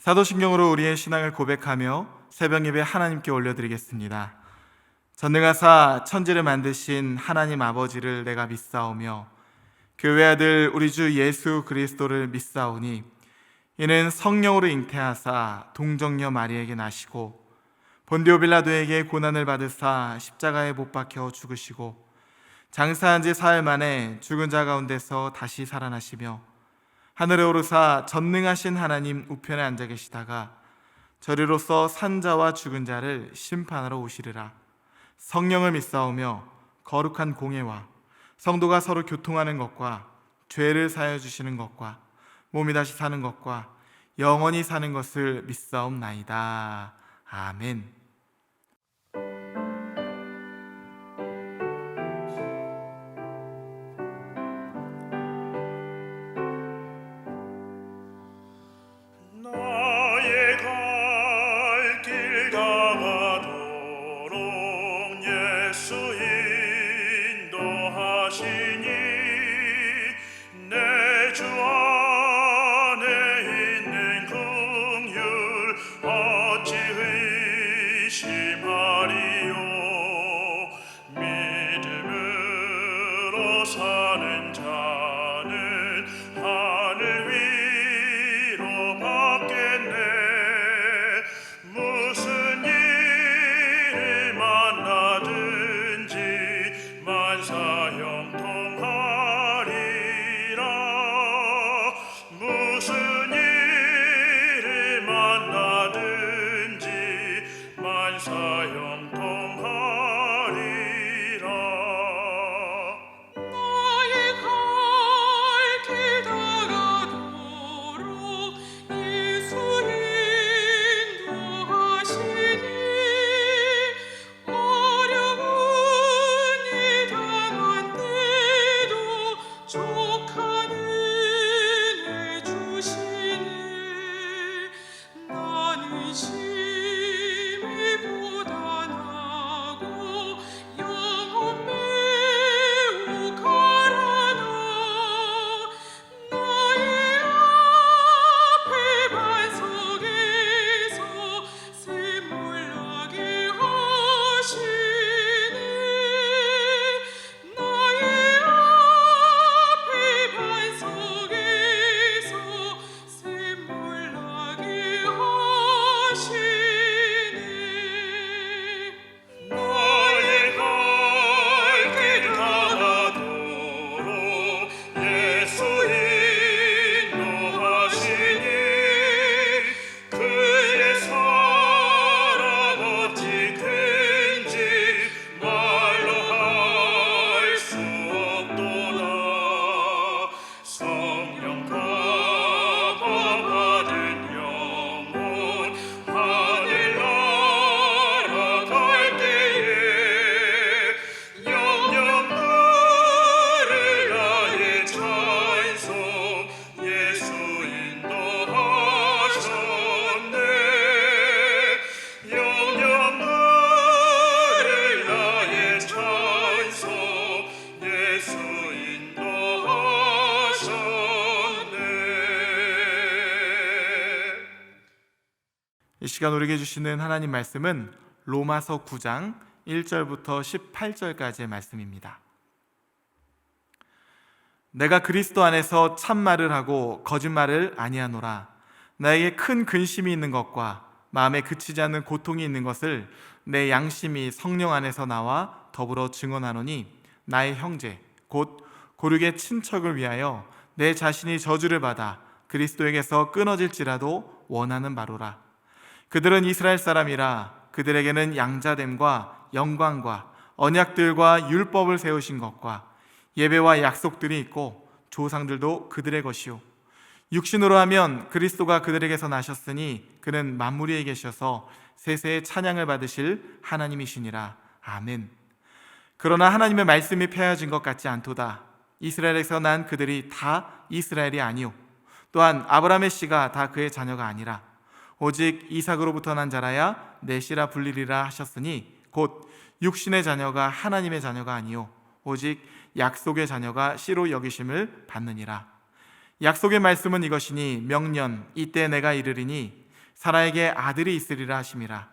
사도신경으로 우리의 신앙을 고백하며 새벽 예배 하나님께 올려드리겠습니다. 전능하사 천지를 만드신 하나님 아버지를 내가 믿사오며 그 외아들 우리 주 예수 그리스도를 믿사오니 이는 성령으로 잉태하사 동정녀 마리에게 나시고 본디오 빌라도에게 고난을 받으사 십자가에 못 박혀 죽으시고 장사한 지 사흘 만에 죽은 자 가운데서 다시 살아나시며 하늘에 오르사 전능하신 하나님 우편에 앉아 계시다가 저리로서 산 자와 죽은 자를 심판하러 오시리라. 성령을 믿사오며 거룩한 공예와 성도가 서로 교통하는 것과 죄를 사하여 주시는 것과 몸이 다시 사는 것과 영원히 사는 것을 믿사옵나이다. 아멘. 나의 갈 길 다가도록 예수 인도하시니 내 주 안에 있는 긍휼 어찌 의심하리요. 믿음으로 사는 자는 하늘 위로 받겠네. 무슨 일을 만나든지 만사형통하리라. 무슨 일을 만나든지 만사형통하리라. 나의 갈 길 다가도록 예수 인도하시니 어려운 일 당한 때도 족한 은혜 주시니 나는 심히 고단하고 영혼 매우 가라나. 나의 앞에 반석에서 샘물나게 하시니 나의 앞에 반석에서 샘물나게 하시니 나의 갈 길 다가도록 예수 인도하시니 그의 사랑 어찌 큰지 말로 할 수 없도다. 성령 감화 받은 영혼 하늘 날아갈 때에 영영 들을 나의 찬송 예수 인도하셨네. 영영 들을 나의 찬송 예수 인도하셨네. 이 시간 우리에게 주시는 하나님 말씀은 로마서 9장 1절부터 18절까지의 말씀입니다. 내가 그리스도 안에서 참말을 하고 거짓말을 아니하노라. 나에게 큰 근심이 있는 것과 마음에 그치지 않는 고통이 있는 것을 내 양심이 성령 안에서 나와 더불어 증언하노니 나의 형제 곧 고륙의 친척을 위하여 내 자신이 저주를 받아 그리스도에게서 끊어질지라도 원하는 바로라. 그들은 이스라엘 사람이라. 그들에게는 양자됨과 영광과 언약들과 율법을 세우신 것과 예배와 약속들이 있고 조상들도 그들의 것이요 육신으로 하면 그리스도가 그들에게서 나셨으니 그는 만물 위에 계셔서 세세의 찬양을 받으실 하나님이시니라. 아멘. 그러나 하나님의 말씀이 폐하여진 것 같지 않도다. 이스라엘에서 난 그들이 다 이스라엘이 아니요 또한 아브라함의 씨가 다 그의 자녀가 아니라 오직 이삭으로부터 난 자라야 내 씨라 불리리라 하셨으니 곧 육신의 자녀가 하나님의 자녀가 아니요 오직 약속의 자녀가 씨로 여기심을 받느니라. 약속의 말씀은 이것이니 명년 이때 내가 이르리니 사라에게 아들이 있으리라 하심이라.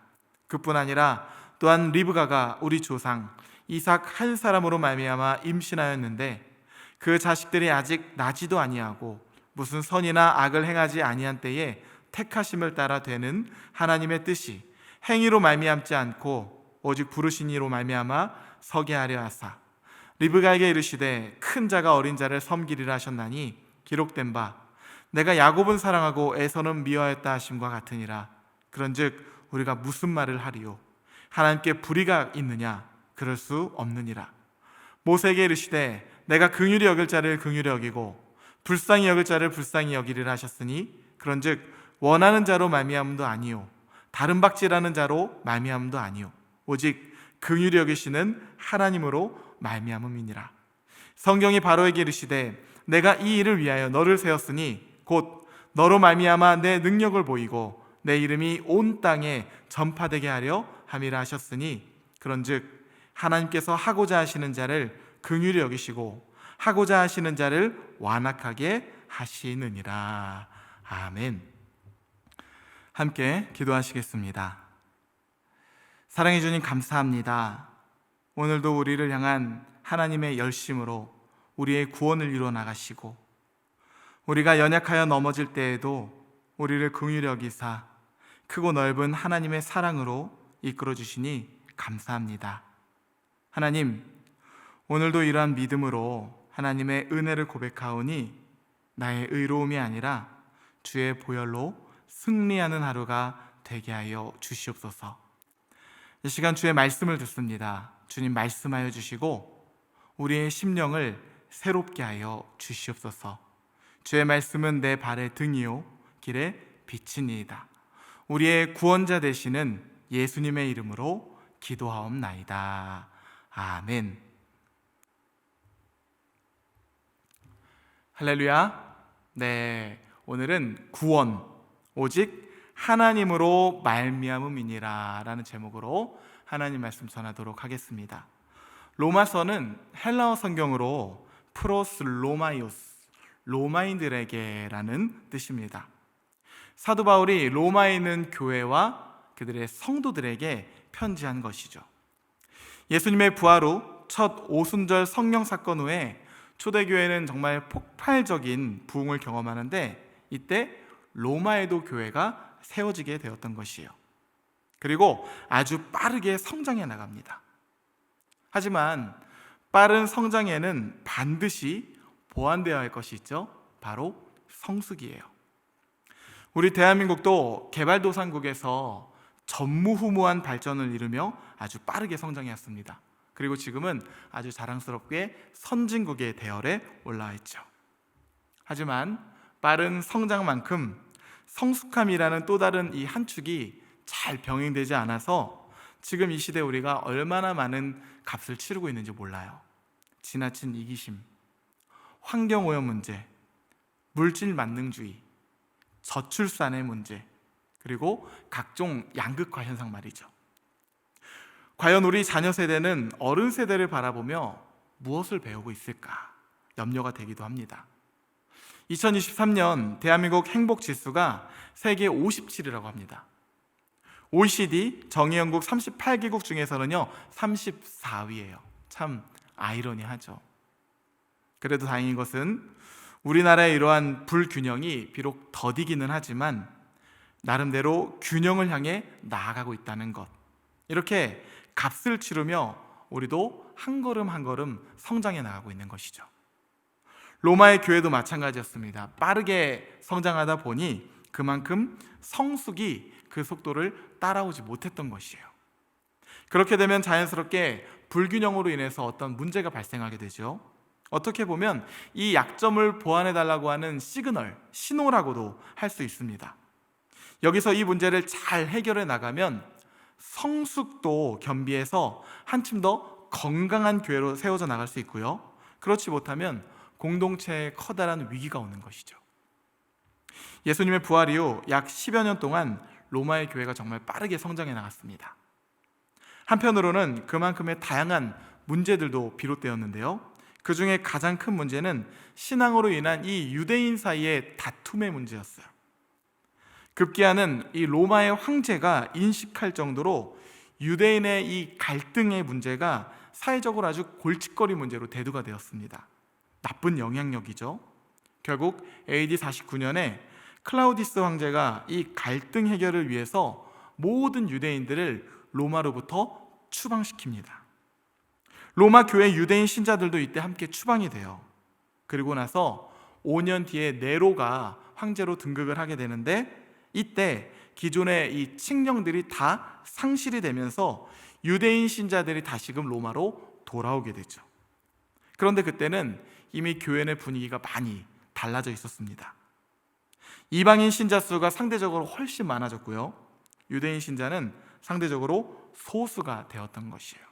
그뿐 아니라 또한 리브가가 우리 조상 이삭 한 사람으로 말미암아 임신하였는데 그 자식들이 아직 나지도 아니하고 무슨 선이나 악을 행하지 아니한 때에 택하심을 따라 되는 하나님의 뜻이 행위로 말미암지 않고 오직 부르신 이로 말미암아 서게 하려 하사 리브가에게 이르시되 큰 자가 어린 자를 섬기리라 하셨나니 기록된 바 내가 야곱은 사랑하고 에서는 미워하였다 하심과 같으니라. 그런즉 우리가 무슨 말을 하리요? 하나님께 불의가 있느냐? 그럴 수 없느니라. 모세에게 이르시되 내가 긍휼히 여길 자를 긍휼히 여기고 불쌍히 여길 자를 불쌍히 여기리라 하셨으니 그런즉 원하는 자로 말미암음도 아니요 다른 박질하는 자로 말미암음도 아니요 오직 긍휼히 여기시는 하나님으로 말미암음이니라. 성경이 바로에게 이르시되 내가 이 일을 위하여 너를 세웠으니 곧 너로 말미암아 내 능력을 보이고 내 이름이 온 땅에 전파되게 하려 함이라 하셨으니 그런즉 하나님께서 하고자 하시는 자를 긍휼히 여기시고 하고자 하시는 자를 완악하게 하시느니라. 아멘. 함께 기도하시겠습니다. 사랑해 주님 감사합니다. 오늘도 우리를 향한 하나님의 열심으로 우리의 구원을 이루어 나가시고 우리가 연약하여 넘어질 때에도 우리를 긍휼히 여기사 크고 넓은 하나님의 사랑으로 이끌어 주시니 감사합니다. 하나님, 오늘도 이러한 믿음으로 하나님의 은혜를 고백하오니 나의 의로움이 아니라 주의 보혈로 승리하는 하루가 되게 하여 주시옵소서. 이 시간 주의 말씀을 듣습니다. 주님 말씀하여 주시고 우리의 심령을 새롭게 하여 주시옵소서. 주의 말씀은 내 발의 등이요 길의 빛이니이다. 우리의 구원자 되시는 예수님의 이름으로 기도하옵나이다. 아멘. 할렐루야. 네, 오늘은 구원 오직 하나님으로 말미암음이니라 라는 제목으로 하나님 말씀 전하도록 하겠습니다. 로마서는 헬라어 성경으로 프로스 로마이오스, 로마인들에게 라는 뜻입니다. 사도 바울이 로마에 있는 교회와 그들의 성도들에게 편지한 것이죠. 예수님의 부활 후 첫 오순절 성령 사건 후에 초대교회는 정말 폭발적인 부흥을 경험하는데 이때 로마에도 교회가 세워지게 되었던 것이에요. 그리고 아주 빠르게 성장해 나갑니다. 하지만 빠른 성장에는 반드시 보완되어야 할 것이 있죠. 바로 성숙이에요. 우리 대한민국도 개발도상국에서 전무후무한 발전을 이루며 아주 빠르게 성장해왔습니다. 그리고 지금은 아주 자랑스럽게 선진국의 대열에 올라와 있죠. 하지만 빠른 성장만큼 성숙함이라는 또 다른 이 한 축이 잘 병행되지 않아서 지금 이 시대에 우리가 얼마나 많은 값을 치르고 있는지 몰라요. 지나친 이기심, 환경오염 문제, 물질 만능주의, 저출산의 문제, 그리고 각종 양극화 현상 말이죠. 과연 우리 자녀 세대는 어른 세대를 바라보며 무엇을 배우고 있을까 염려가 되기도 합니다. 2023년 대한민국 행복지수가 세계 57이라고 합니다. OECD 정의연국 38개국 중에서는요 34위예요. 참 아이러니하죠. 그래도 다행인 것은 우리나라의 이러한 불균형이 비록 더디기는 하지만 나름대로 균형을 향해 나아가고 있다는 것, 이렇게 값을 치르며 우리도 한 걸음 한 걸음 성장해 나가고 있는 것이죠. 로마의 교회도 마찬가지였습니다. 빠르게 성장하다 보니 그만큼 성숙이 그 속도를 따라오지 못했던 것이에요. 그렇게 되면 자연스럽게 불균형으로 인해서 어떤 문제가 발생하게 되죠. 어떻게 보면 이 약점을 보완해달라고 하는 시그널, 신호라고도 할 수 있습니다. 여기서 이 문제를 잘 해결해 나가면 성숙도 겸비해서 한층 더 건강한 교회로 세워져 나갈 수 있고요. 그렇지 못하면 공동체에 커다란 위기가 오는 것이죠. 예수님의 부활 이후 약 10여 년 동안 로마의 교회가 정말 빠르게 성장해 나갔습니다. 한편으로는 그만큼의 다양한 문제들도 비롯되었는데요. 그 중에 가장 큰 문제는 신앙으로 인한 이 유대인 사이의 다툼의 문제였어요. 급기야는 이 로마의 황제가 인식할 정도로 유대인의 이 갈등의 문제가 사회적으로 아주 골칫거리 문제로 대두가 되었습니다. 나쁜 영향력이죠. 결국 AD 49년에 클라우디스 황제가 이 갈등 해결을 위해서 모든 유대인들을 로마로부터 추방시킵니다. 로마 교회 유대인 신자들도 이때 함께 추방이 돼요. 그리고 나서 5년 뒤에 네로가 황제로 등극을 하게 되는데, 이때 기존의 이 칙령들이 다 상실이 되면서 유대인 신자들이 다시금 로마로 돌아오게 되죠. 그런데 그때는 이미 교회 내 분위기가 많이 달라져 있었습니다. 이방인 신자 수가 상대적으로 훨씬 많아졌고요, 유대인 신자는 상대적으로 소수가 되었던 것이에요.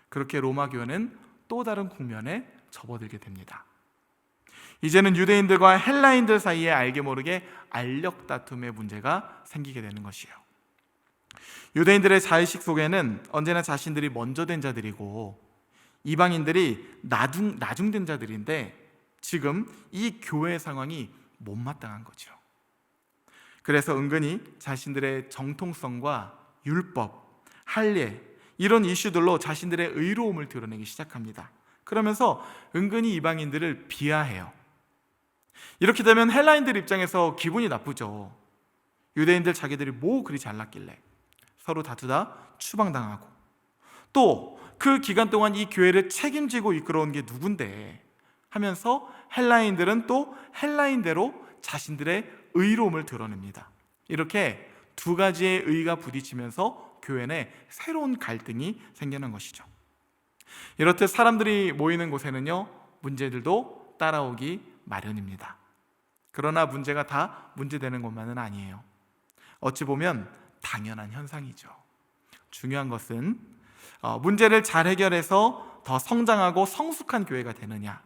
그렇게 로마 교회는 또 다른 국면에 접어들게 됩니다. 이제는 유대인들과 헬라인들 사이에 알게 모르게 알력 다툼의 문제가 생기게 되는 것이에요. 유대인들의 자의식 속에는 언제나 자신들이 먼저 된 자들이고 이방인들이 나중된 자들인데, 지금 이 교회의 상황이 못마땅한 거죠. 그래서 은근히 자신들의 정통성과 율법, 할례, 이런 이슈들로 자신들의 의로움을 드러내기 시작합니다. 그러면서 은근히 이방인들을 비하해요. 이렇게 되면 헬라인들 입장에서 기분이 나쁘죠. 유대인들 자기들이 뭐 그리 잘났길래 서로 다투다 추방당하고, 또 그 기간 동안 이 교회를 책임지고 이끌어온 게 누군데 하면서 헬라인들은 또 헬라인대로 자신들의 의로움을 드러냅니다. 이렇게 두 가지의 의가 부딪히면서 교회 내 새로운 갈등이 생기는 것이죠. 이렇듯 사람들이 모이는 곳에는요, 문제들도 따라오기 마련입니다. 그러나 문제가 다 문제되는 것만은 아니에요. 어찌 보면 당연한 현상이죠. 중요한 것은 문제를 잘 해결해서 더 성장하고 성숙한 교회가 되느냐,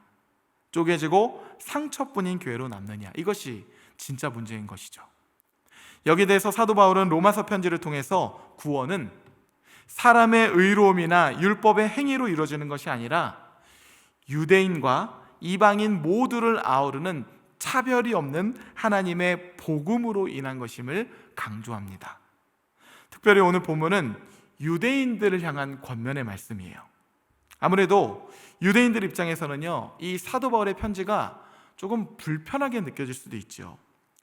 쪼개지고 상처뿐인 교회로 남느냐, 이것이 진짜 문제인 것이죠. 여기에 대해서 사도 바울은 로마서 편지를 통해서 구원은 사람의 의로움이나 율법의 행위로 이루어지는 것이 아니라 유대인과 이방인 모두를 아우르는 차별이 없는 하나님의 복음으로 인한 것임을 강조합니다. 특별히 오늘 본문은 유대인들을 향한 권면의 말씀이에요. 아무래도 유대인들 입장에서는요, 이 사도 바울의 편지가 조금 불편하게 느껴질 수도 있죠.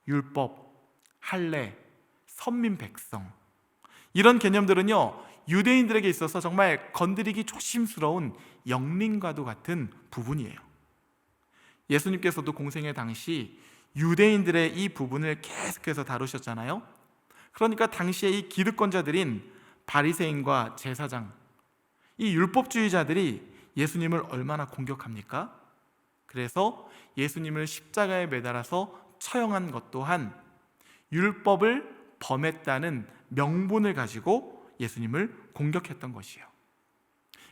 율법, 할례, 선민 백성, 이런 개념들은요, 유대인들에게 있어서 정말 건드리기 조심스러운 영린과도 같은 부분이에요. 예수님께서도 공생의 당시 유대인들의 이 부분을 계속해서 다루셨잖아요. 그러니까 당시에 이 기득권자들인 바리새인과 제사장, 이 율법주의자들이 예수님을 얼마나 공격합니까? 그래서 예수님을 십자가에 매달아서 처형한 것 또한 율법을 범했다는 명분을 가지고 예수님을 공격했던 것이에요.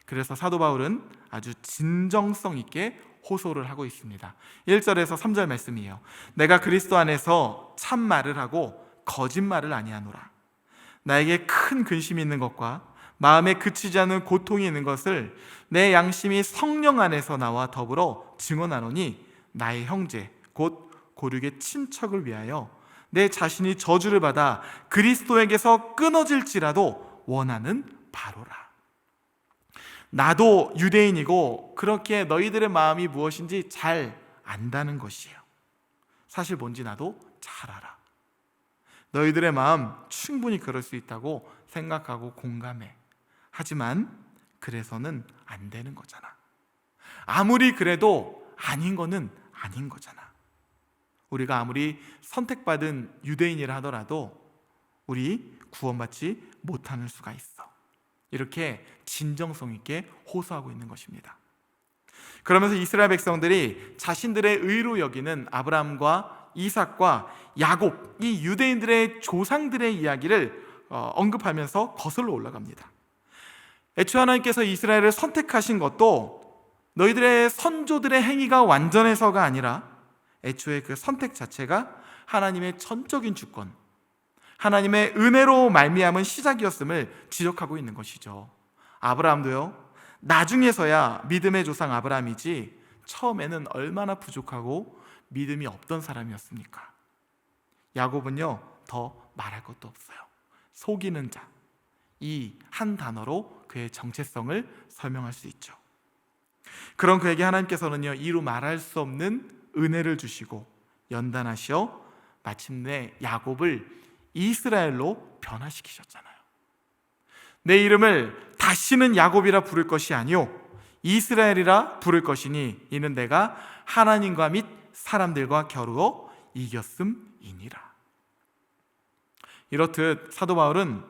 그래서 사도 바울은 아주 진정성 있게 호소를 하고 있습니다. 1절에서 3절 말씀이에요. 내가 그리스도 안에서 참 말을 하고 거짓말을 아니하노라. 나에게 큰 근심이 있는 것과 마음에 그치지 않는 고통이 있는 것을 내 양심이 성령 안에서 나와 더불어 증언하노니, 나의 형제 곧 고륙의 친척을 위하여 내 자신이 저주를 받아 그리스도에게서 끊어질지라도 원하는 바로라. 나도 유대인이고 그렇게 너희들의 마음이 무엇인지 잘 안다는 것이에요. 사실 뭔지 나도 잘 알아. 너희들의 마음 충분히 그럴 수 있다고 생각하고 공감해. 하지만 그래서는 안 되는 거잖아. 아무리 그래도 아닌 거는 아닌 거잖아. 우리가 아무리 선택받은 유대인이라 하더라도 우리 구원받지 못하는 수가 있어. 이렇게 진정성 있게 호소하고 있는 것입니다. 그러면서 이스라엘 백성들이 자신들의 의로 여기는 아브라함과 이삭과 야곱, 이 유대인들의 조상들의 이야기를 언급하면서 거슬러 올라갑니다. 애초에 하나님께서 이스라엘을 선택하신 것도 너희들의 선조들의 행위가 완전해서가 아니라 애초에 그 선택 자체가 하나님의 전적인 주권, 하나님의 은혜로 말미암은 시작이었음을 지적하고 있는 것이죠. 아브라함도요, 나중에서야 믿음의 조상 아브라함이지 처음에는 얼마나 부족하고 믿음이 없던 사람이었습니까? 야곱은요, 더 말할 것도 없어요. 속이는 자, 이 한 단어로 그의 정체성을 설명할 수 있죠. 그런 그에게 하나님께서는요, 이루 말할 수 없는 은혜를 주시고 연단하시어 마침내 야곱을 이스라엘로 변화시키셨잖아요. 내 이름을 다시는 야곱이라 부를 것이 아니요 이스라엘이라 부를 것이니 이는 내가 하나님과 및 사람들과 겨루어 이겼음이니라. 이렇듯 사도 바울은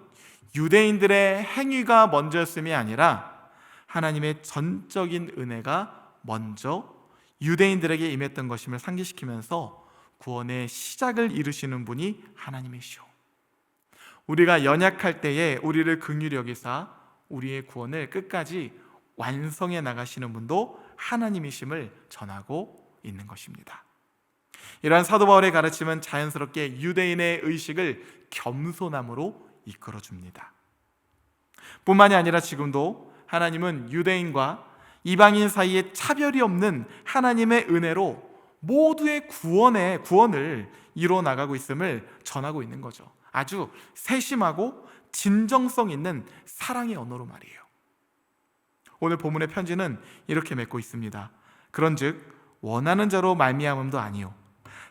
유대인들의 행위가 먼저였음이 아니라 하나님의 전적인 은혜가 먼저 유대인들에게 임했던 것임을 상기시키면서 구원의 시작을 이루시는 분이 하나님이시오, 우리가 연약할 때에 우리를 긍휼히 여기사 우리의 구원을 끝까지 완성해 나가시는 분도 하나님이심을 전하고 있는 것입니다. 이러한 사도 바울의 가르침은 자연스럽게 유대인의 의식을 겸손함으로 이끌어줍니다. 뿐만이 아니라 지금도 하나님은 유대인과 이방인 사이에 차별이 없는 하나님의 은혜로 모두의 구원을 이루어 나가고 있음을 전하고 있는 거죠. 아주 세심하고 진정성 있는 사랑의 언어로 말이에요. 오늘 본문의 편지는 이렇게 맺고 있습니다. 그런즉 원하는 자로 말미암음도 아니요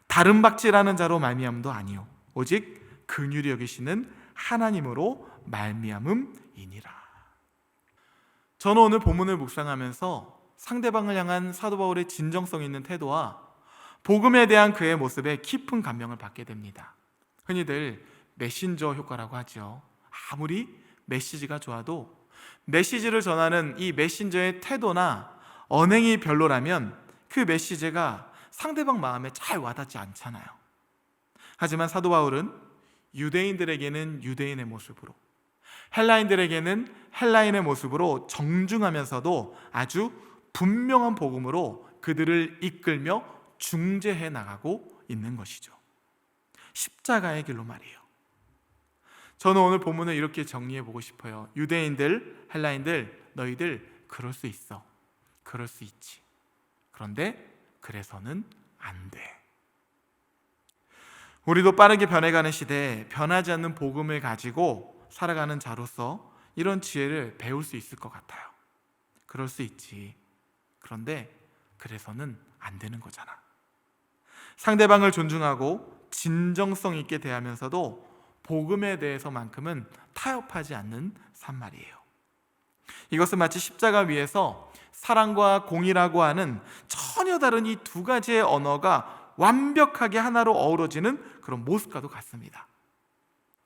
다른 박질하는 자로 말미암음도 아니요 오직 긍휼히 여기시는 하나님으로 말미암음이니라. 저는 오늘 본문을 묵상하면서 상대방을 향한 사도 바울의 진정성 있는 태도와 복음에 대한 그의 모습에 깊은 감명을 받게 됩니다. 흔히들 메신저 효과라고 하죠. 아무리 메시지가 좋아도 메시지를 전하는 이 메신저의 태도나 언행이 별로라면 그 메시지가 상대방 마음에 잘 와닿지 않잖아요. 하지만 사도 바울은 유대인들에게는 유대인의 모습으로, 헬라인들에게는 헬라인의 모습으로 정중하면서도 아주 분명한 복음으로 그들을 이끌며 중재해 나가고 있는 것이죠. 십자가의 길로 말이에요. 저는 오늘 본문을 이렇게 정리해 보고 싶어요. 유대인들, 헬라인들, 너희들 그럴 수 있어. 그럴 수 있지. 그런데 그래서는 안 돼. 우리도 빠르게 변해가는 시대에 변하지 않는 복음을 가지고 살아가는 자로서 이런 지혜를 배울 수 있을 것 같아요. 그럴 수 있지. 그런데 그래서는 안 되는 거잖아. 상대방을 존중하고 진정성 있게 대하면서도 복음에 대해서만큼은 타협하지 않는 삶 말이에요. 이것은 마치 십자가 위에서 사랑과 공의라고 하는 전혀 다른 이 두 가지의 언어가 완벽하게 하나로 어우러지는 그런 모습과도 같습니다.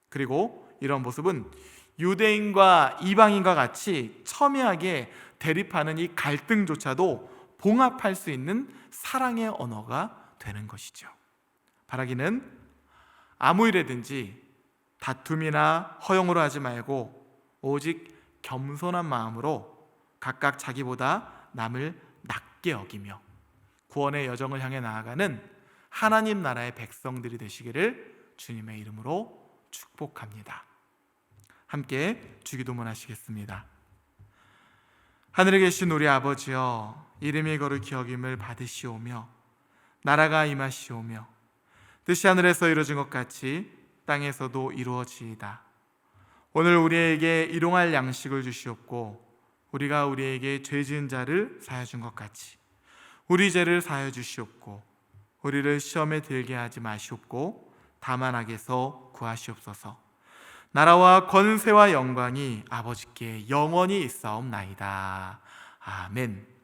그리고 이런 모습은 유대인과 이방인과 같이 첨예하게 대립하는 이 갈등조차도 봉합할 수 있는 사랑의 언어가 되는 것이죠. 바라기는 아무 일에든지 다툼이나 허용으로 하지 말고 오직 겸손한 마음으로 각각 자기보다 남을 낮게 여기며 구원의 여정을 향해 나아가는 하나님 나라의 백성들이 되시기를 주님의 이름으로 축복합니다. 함께 주기도문 하시겠습니다. 하늘에 계신 우리 아버지여, 이름이 거룩히 여김을 받으시오며 나라가 임하시오며 뜻이 하늘에서 이루어진 것 같이 땅에서도 이루어지이다. 오늘 우리에게 일용할 양식을 주시옵고 우리가 우리에게 죄 지은 자를 사하여 준 것 같이 우리 죄를 사하여 주시옵고 우리를 시험에 들게 하지 마시옵고 다만 악에서 구하시옵소서. 나라와 권세와 영광이 아버지께 영원히 있사옵나이다. 아멘.